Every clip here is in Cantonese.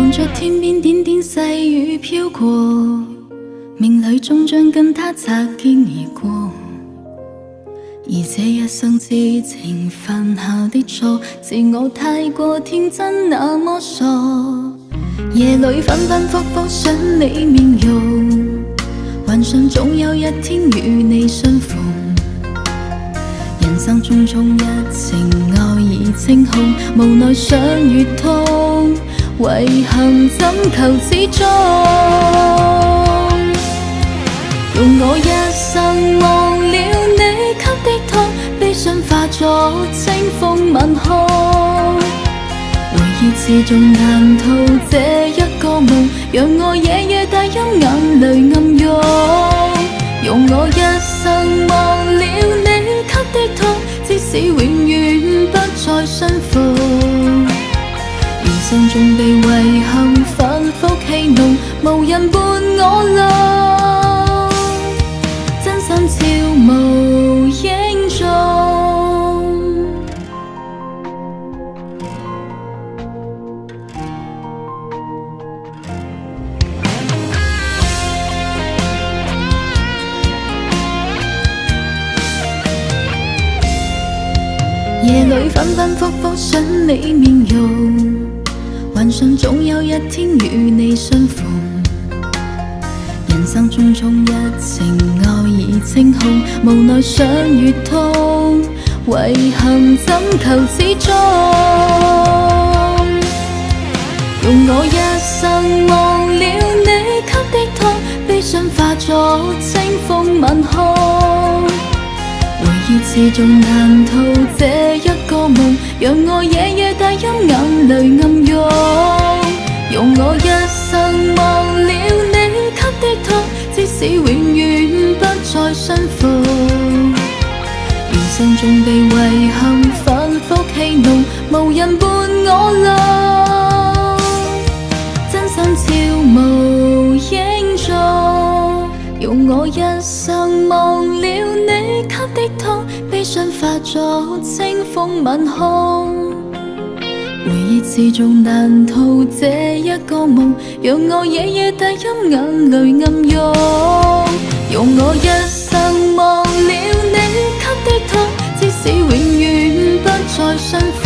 望着天邊點點細雨飄過，命裏終將跟他擦肩而過。而這一生痴情犯下的錯，是我太過天真那麼傻。夜裏反反覆覆想你面容，幻想總有一天與你相逢。人生匆匆一程愛已清空，無奈想越痛，遺憾怎求始終。用我一生忘了你給的痛，悲傷化作清風晚空。回憶始終難逃這一個夢，讓我夜夜大泣眼淚暗湧。用我一生忘了你給的痛，即使永遠不再相逢。餘生中被遺憾反覆戲弄，無人伴我浪，真心悄無影蹤。夜裏反反覆覆想你面容，幻想總有一天與你相逢。人生匆匆一程愛已清空，無奈想越痛，遺憾怎求始終。用我一生忘了你給的痛，悲傷化作清風晚空。回憶始終難逃這一個夢，讓我夜夜大泣眼淚暗湧。用我一生忘了你給的痛，即使永遠不再相逢。餘生中被遺憾反覆戲弄，無人伴我浪，真心悄無影蹤。用我一生忘了你給的痛，悲傷化作清風晚空。回憶始終難逃這一個夢，讓我夜夜大泣眼淚暗湧。用我一生忘了你給的痛，即使永遠不再相逢。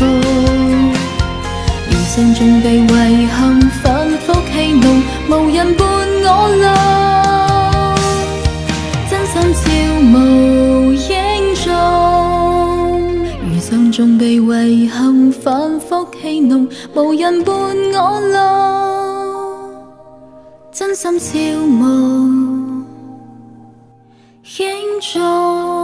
餘生中被遺憾反覆戲弄，無人伴我浪，真心悄無影蹤。餘生中被遺憾反覆戲弄，無人伴我浪，真心悄無影蹤。